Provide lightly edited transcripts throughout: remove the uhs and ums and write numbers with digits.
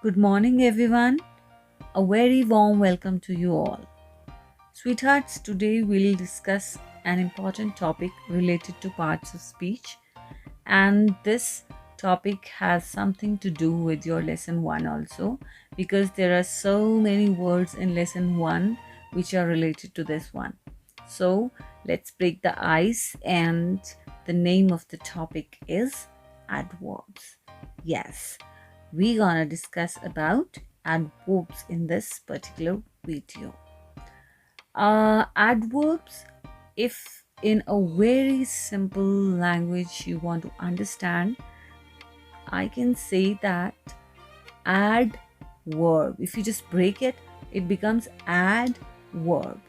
Good morning, everyone. A very warm welcome to you all. Sweethearts, today we'll discuss an important topic related to parts of speech, and this topic has something to do with your lesson 1 also, because there are so many words in lesson 1 which are related to this one. So, let's break the ice, and the name of the topic is adverbs. Yes, we're gonna discuss about adverbs in this particular video. Adverbs, if in a very simple language you want to understand, I can say that adverb, if you just break it, it becomes adverb.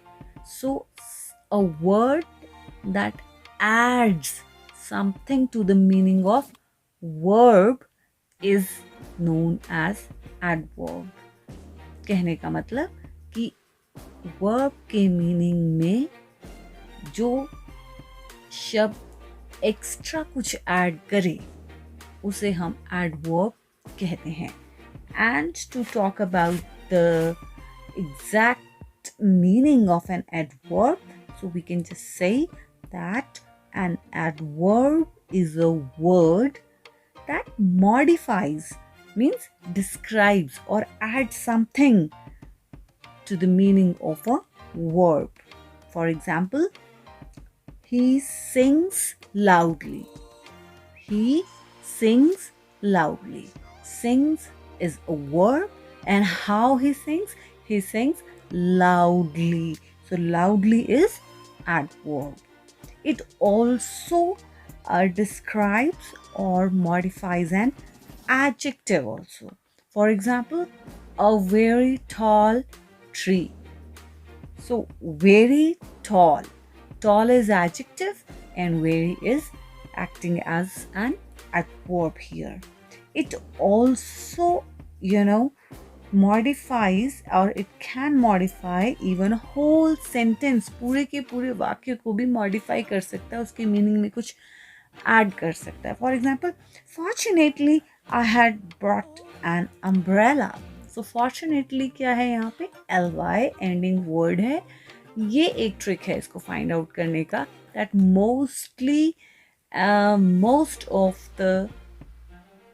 So a word that adds something to the meaning of verb is known as adverb. कहने का मतलब कि verb के meaning में जो शब्द extra कुछ add करे उसे हम एडवर्ब कहते हैं. And to talk about the exact meaning of an adverb, so we can just say that an adverb is a word that modifies, means describes or adds something to the meaning of a verb. For example, he sings loudly. He sings loudly. Sings is a verb, and how he sings loudly. So loudly is adverb. It also describes or modifies an adjective also. For example, a very tall tree. So very tall. Tall is adjective and very is acting as an adverb here. It also, modifies, or it can modify even a whole sentence. पूरे के पूरे वाक्य को भी modify कर सकता है, उसके meaning में कुछ add कर सकता है. For example, fortunately I had brought an umbrella. So fortunately क्या है यहाँ पे? ly ending word है. ये एक trick है इसको find out करने का, that most of the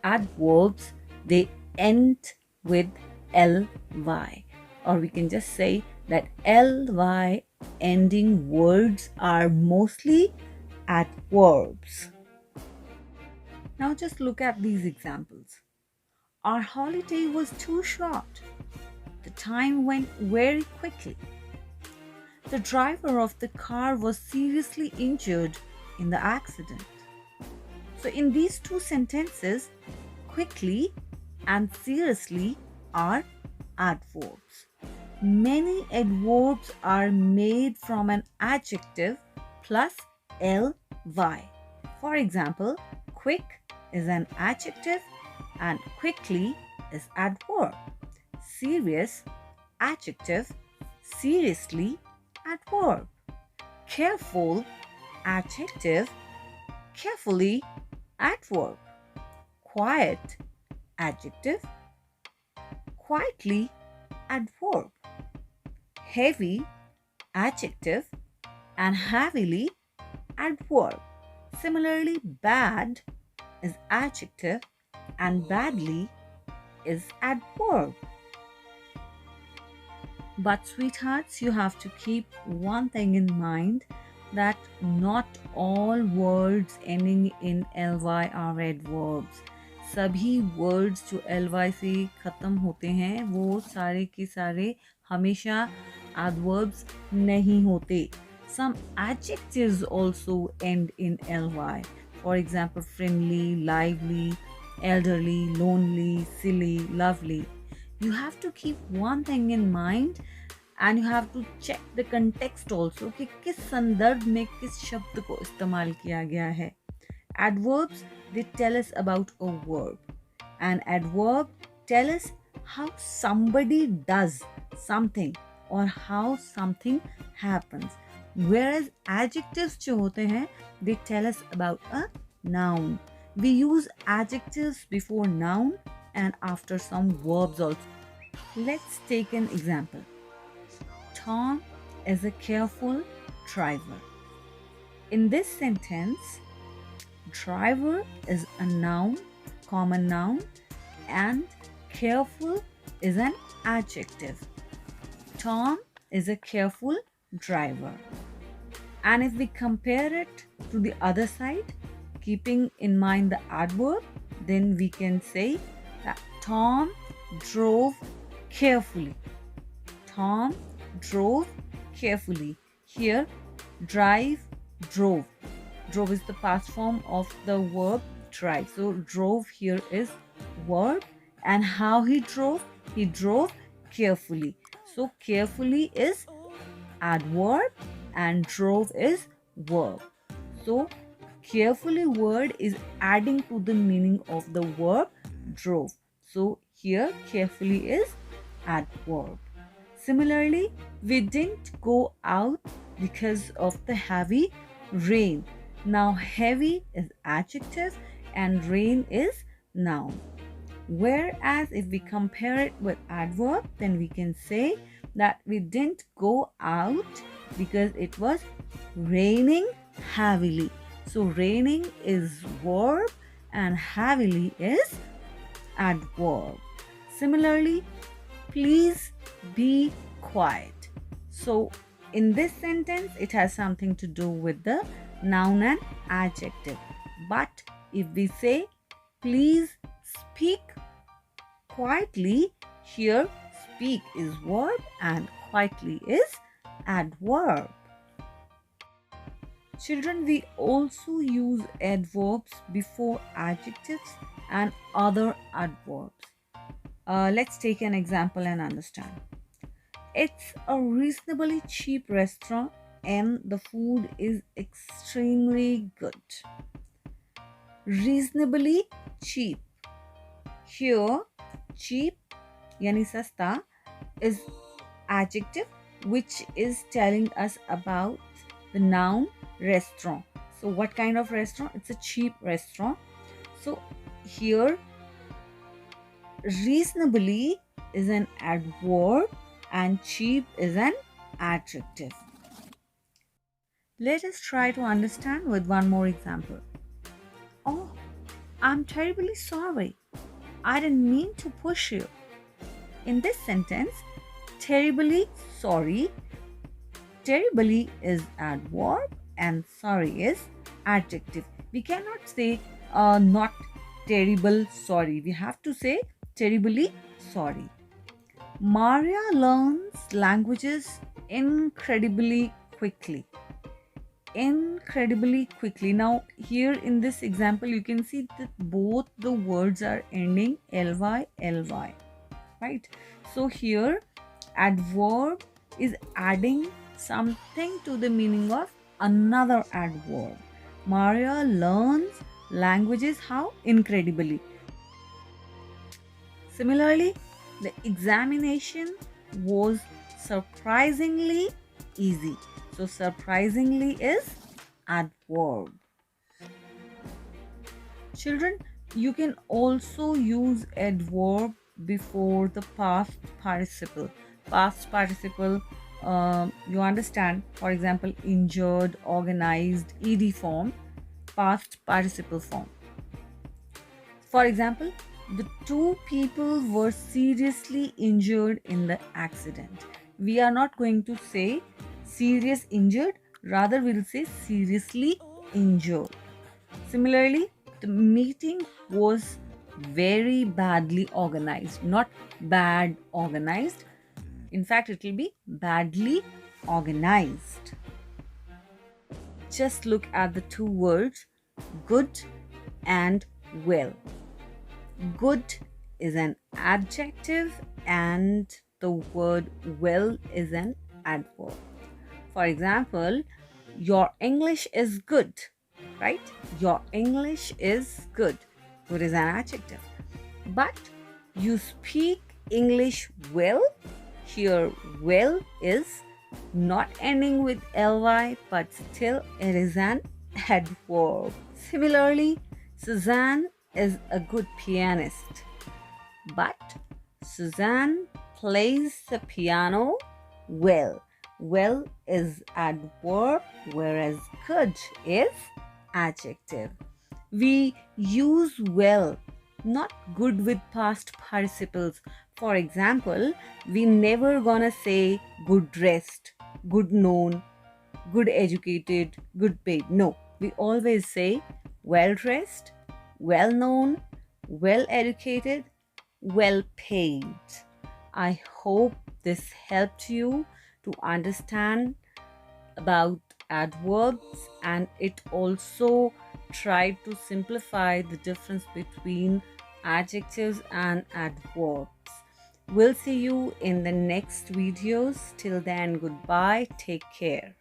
adverbs, they end with ly, or we can just say that ly ending words are mostly adverbs. Now just look at these examples. Our holiday was too short. The time went very quickly. The driver of the car was seriously injured in the accident. So in these two sentences, quickly and seriously are adverbs. Many adverbs are made from an adjective plus ly. For example, quick is an adjective and quickly is adverb. Serious, adjective, seriously, adverb. Careful, adjective, carefully, adverb. Quiet, adjective, quietly, adverb. Heavy, adjective, and heavily, adverb. Similarly, bad is adjective and badly is adverb. But sweethearts, you have to keep one thing in mind, that not all words ending in ly are adverbs. सभी words जो ly से ख़त्म होते हैं वो सारे के सारे हमेशा adverbs नहीं होते. Some adjectives also end in ly. For example, friendly, lively, elderly, lonely, silly, lovely. You have to keep one thing in mind, and you have to check the context also कि किस संदर्भ में किस शब्द को इस्तेमाल किया गया है. Adverbs, they tell us about a verb. An adverb tell us how somebody does something or how something happens. Whereas adjectives जो होते हैं, they tell us about a noun. We use adjectives before noun and after some verbs also. Let's take an example. Tom is a careful driver. In this sentence, driver is a noun, common noun, and careful is an adjective. Tom is a careful driver. And if we compare it to the other side, keeping in mind the adverb, then we can say that Tom drove carefully. Tom drove carefully. Here, drive, drove. Drove is the past form of the verb drive. So, drove here is verb. And how he drove? He drove carefully. So, carefully is adverb and drove is verb. So, carefully word is adding to the meaning of the verb drove. So, here carefully is adverb. Similarly, we didn't go out because of the heavy rain. Now, heavy is adjective and rain is noun. Whereas if we compare it with adverb, then we can say that we didn't go out because it was raining heavily. So raining is verb and heavily is adverb. Similarly, please be quiet. So in this sentence, it has something to do with the noun and adjective. But if we say please speak quietly, here speak is verb and quietly is adverb. Children, we also use adverbs before adjectives and other adverbs. Let's take an example and understand. It's a reasonably cheap restaurant and the food is extremely good. Reasonably cheap. Here, cheap yani sasta is adjective which is telling us about the noun restaurant. So what kind of restaurant? It's a cheap restaurant. So here reasonably is an adverb and cheap is an adjective. Let us try to understand with one more example. Oh, I'm terribly sorry. I didn't mean to push you. In this sentence, terribly sorry. Terribly is adverb and sorry is adjective. We cannot say not terrible sorry. We have to say terribly sorry. Maria learns languages incredibly quickly. Incredibly quickly. Now here in this example you can see that both the words are ending ly, right? So here adverb is adding something to the meaning of another adverb. Maria learns languages how? Incredibly. Similarly, the examination was surprisingly easy. So surprisingly is adverb. Children, you can also use adverb before the past participle. Past participle, you understand, for example, injured, organized, ed form, past participle form. For example, the two people were seriously injured in the accident. We are not going to say serious injured, rather we'll say seriously injured. Similarly, the meeting was very badly organized, not bad organized. In fact, it will be badly organized. Just look at the two words good and well. Good is an adjective and the word well is an adverb. For example, your English is good, right? Your English is good. Good is an adjective. But you speak English well. Here, well is not ending with ly, but still it is an adverb. Similarly, Suzanne is a good pianist. But Suzanne plays the piano well. Well is adverb, whereas good is adjective. We use well, not good with past participles. For example, we never gonna say good dressed, good known, good educated, good paid. No, we always say well dressed, well known, well educated, well paid. I hope this helped you to understand about adverbs, and it also tried to simplify the difference between adjectives and adverbs. We'll see you in the next videos. Till then, goodbye. Take care.